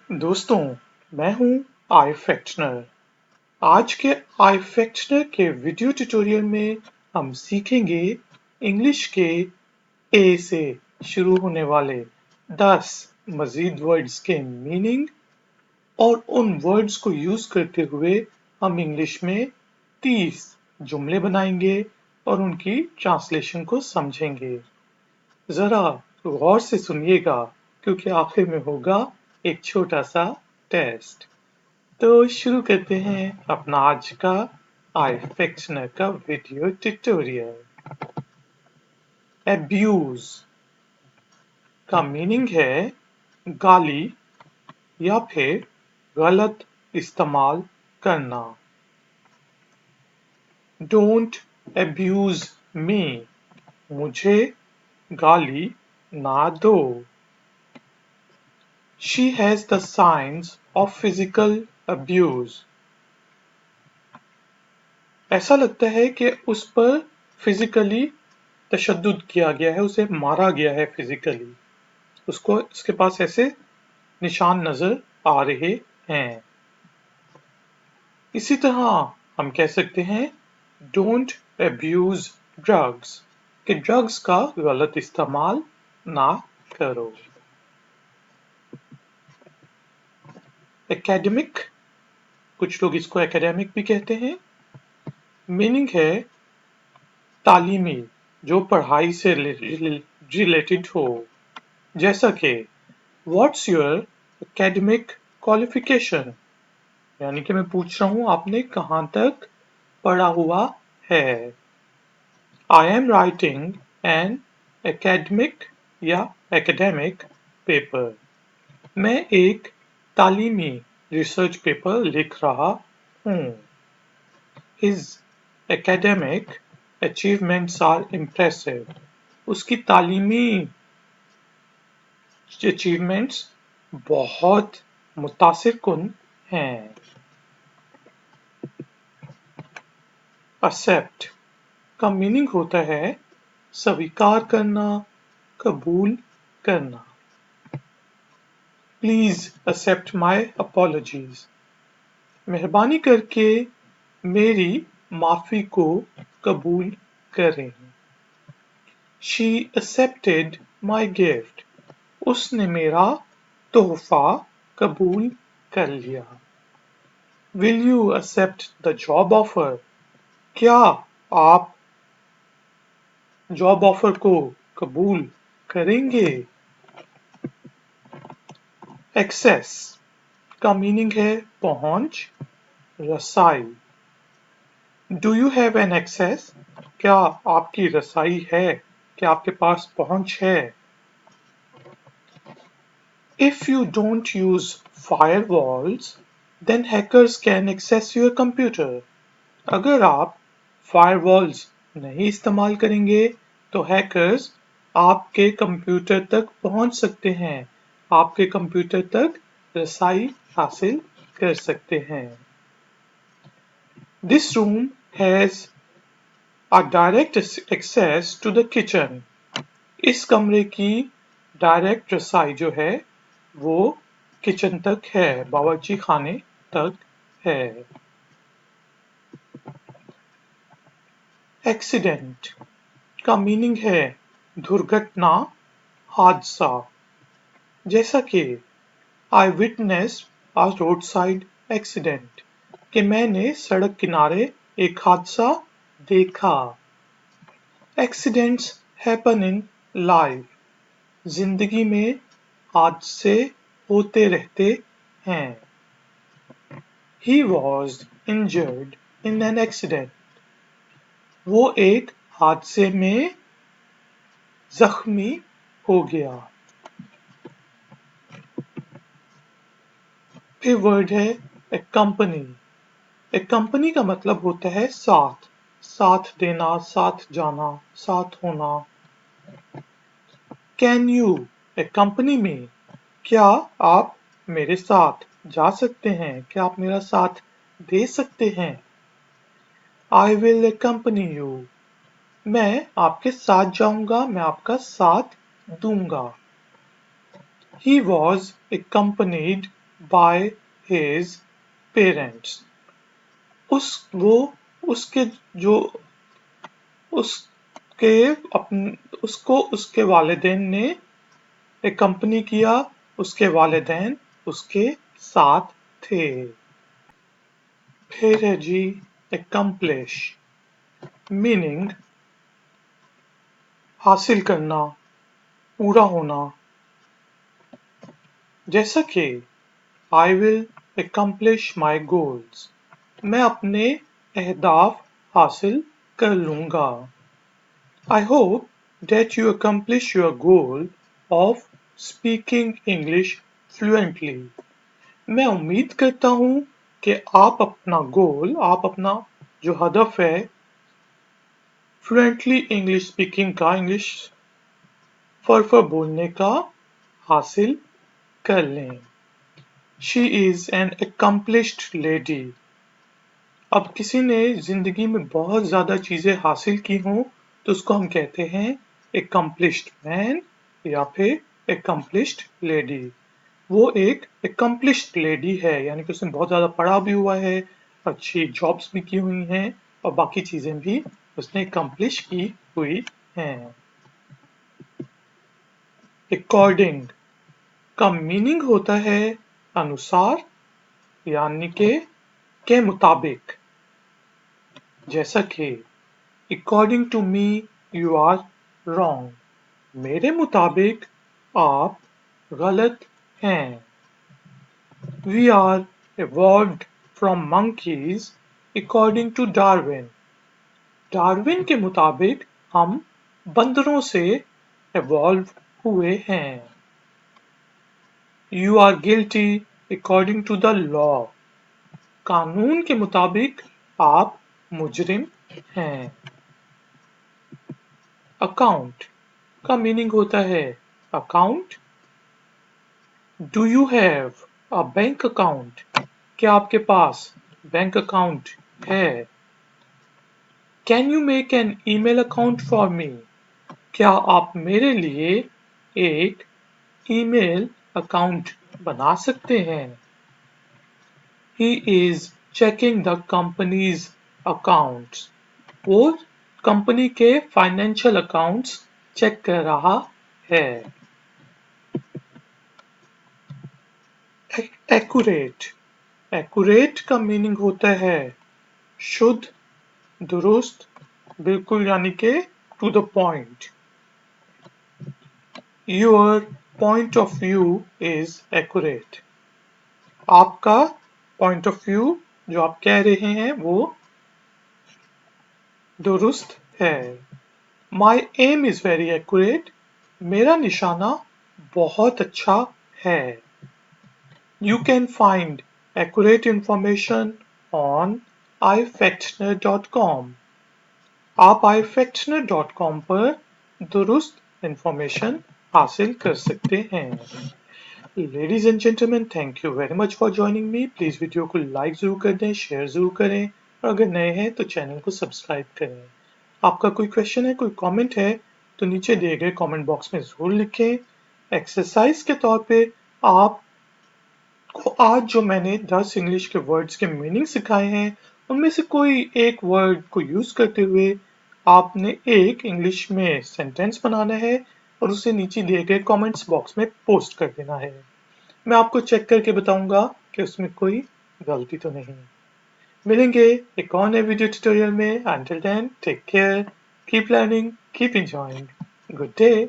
दोस्तों, मैं हूं आईफैक्टनर। आज के आईफैक्टनर के वीडियो ट्यूटोरियल में हम सीखेंगे इंग्लिश के ए से शुरू होने वाले 10 मजीद वर्ड्स के मीनिंग और उन वर्ड्स को यूज करते हुए हम इंग्लिश में 30 जुमले बनाएंगे और उनकी ट्रांसलेशन को समझेंगे। जरा गौर से सुनिएगा क्योंकि आखिर में होगा एक छोटा सा टेस्ट। तो शुरू करते हैं अपना आज का आईफैक्टनर का वीडियो ट्यूटोरियल। एब्यूज का मीनिंग है गाली या फिर गलत इस्तेमाल करना। डोंट एब्यूज मी, मुझे गाली ना दो। She has the signs of physical abuse. ऐसा लगता है कि उस पर फिजिकली तशद्दुद किया गया है, उसे मारा गया है फिजिकली। उसको उसके पास ऐसे निशान नजर आ रहे हैं। इसी तरह हम कह सकते हैं डोंट एब्यूज ड्रग्स, कि ड्रग्स का गलत इस्तेमाल ना करो। एकेडमिक, कुछ लोग इसको एकेडमिक भी कहते हैं। मीनिंग है तालीमी, जो पढ़ाई से रिलेटेड हो। जैसा कि व्हाट्स योर एकेडमिक क्वालिफिकेशन, यानी कि मैं पूछ रहा हूं आपने कहां तक पढ़ा हुआ है। I am writing an academic या एकेडमिक पेपर, मैं एक तालीमी रिसर्च पेपर लिख रहा हूं। His academic achievements are impressive. उसकी तालीमी achievements बहुत मुतासिर कुन हैं। Accept का मीनिंग होता है स्वीकार करना, कबूल करना। Please accept my apologies. मेहरबानी करके मेरी माफी को कबूल करें। She accepted my gift. उसने मेरा तोहफा कबूल कर लिया। Will you accept the job offer? क्या आप जॉब ऑफर को कबूल करेंगे? Access का मीनिंग है पहुंच, रसाई। Do you have an access? क्या आपकी रसाई है? क्या आपके पास पहुंच है? If you don't use firewalls, then hackers can access your computer. अगर आप firewalls नहीं इस्तेमाल करेंगे तो हैकर्स आपके कंप्यूटर तक पहुंच सकते हैं, आपके कंप्यूटर तक रसाई हासिल कर सकते हैं। This room has a direct access to the kitchen. इस कमरे की डायरेक्ट रसाई जो है वो किचन तक है, बावर्ची खाने तक है। एक्सीडेंट का मीनिंग है दुर्घटना, हादसा। जैसा कि I witnessed a roadside accident, कि मैंने सड़क किनारे एक हादसा देखा। Accidents happen in life. जिंदगी में हादसे होते रहते हैं। He was injured in an accident. वो एक हादसे में जख्मी हो गया। फिर वर्ड है accompany. accompany का मतलब होता है साथ, साथ देना, साथ जाना, साथ होना। Can you accompany me? क्या आप मेरे साथ जा सकते हैं? क्या आप मेरा साथ दे सकते हैं? I will accompany you. मैं आपके साथ जाऊंगा, मैं आपका साथ दूंगा। He was accompanied by his parents. उसके जो उसके उसको उसके वालिदैन ने accompany किया, उसके वालिदैन उसके साथ थे। फिर है जी accomplish, मीनिंग हासिल करना, पूरा होना। जैसा कि I will accomplish my goals, मैं अपने अहदाफ हासिल कर लूंगा। I hope that you accomplish your goal of speaking English fluently. मैं उम्मीद करता हूँ कि आप अपना जो हदफ है फ्लुएंटली इंग्लिश स्पीकिंग का, इंग्लिश फर बोलने का हासिल कर लें। She is an accomplished lady. अब किसी ने जिंदगी में बहुत ज्यादा चीजें हासिल की हों तो उसको हम कहते हैं accomplished man या फिर accomplished lady। वो एक accomplished lady है, यानी कि उसने बहुत ज्यादा पढ़ा भी हुआ है, अच्छी जॉब्स भी की हुई हैं और बाकी चीजें भी उसने accomplish की हुई हैं। According का मीनिंग होता है अनुसार, यानी के मुताबिक। जैसा कि According to me you are wrong, मेरे मुताबिक आप गलत हैं। We are evolved from monkeys according to Darwin. Darwin के मुताबिक हम बंदरों से evolve हुए हैं। You are guilty according to the law. कानून के मुताबिक आप मुजरिम हैं। Account का मीनिंग होता है account. Do you have a bank account? क्या आपके पास बैंक अकाउंट है? Can you make an email account for me? क्या आप मेरे लिए एक ईमेल अकाउंट बना सकते हैं? He is checking the company's accounts. वो कंपनी के फाइनेंशियल अकाउंट्स चेक कर रहा है। Accurate, एक्यूरेट का मीनिंग होता है शुद्ध, दुरुस्त, बिल्कुल, यानी के to the point. Your point of view is accurate. आपका पॉइंट ऑफ व्यू जो आप कह रहे हैं वो दुरुस्त है। My aim is very accurate. मेरा निशाना बहुत अच्छा है। You can find accurate information on ifactner.com. आप ifactner.com पर दुरुस्त इंफॉर्मेशन हासिल कर सकते हैं। Ladies and gentlemen, thank you very much for joining me. Please video को लाइक जरूर कर दें, शेयर जरूर करें और अगर नए हैं तो चैनल को सब्सक्राइब करें। आपका कोई क्वेश्चन है, कोई कमेंट है तो नीचे दिए गए कमेंट बॉक्स में जरूर लिखें। एक्सरसाइज के तौर पे आपको आज जो मैंने 10 इंग्लिश के वर्ड्स के मीनिंग सिखाए हैं उनमें से कोई एक वर्ड को यूज करते हुए आपने एक इंग्लिश में सेंटेंस बनाना है और उसे नीचे दिए गए कमेंट्स बॉक्स में पोस्ट कर देना है। मैं आपको चेक करके बताऊंगा कि उसमें कोई गलती तो नहीं। मिलेंगे एक और नए वीडियो ट्यूटोरियल में। Until then, take care, keep learning, keep enjoying. Good day.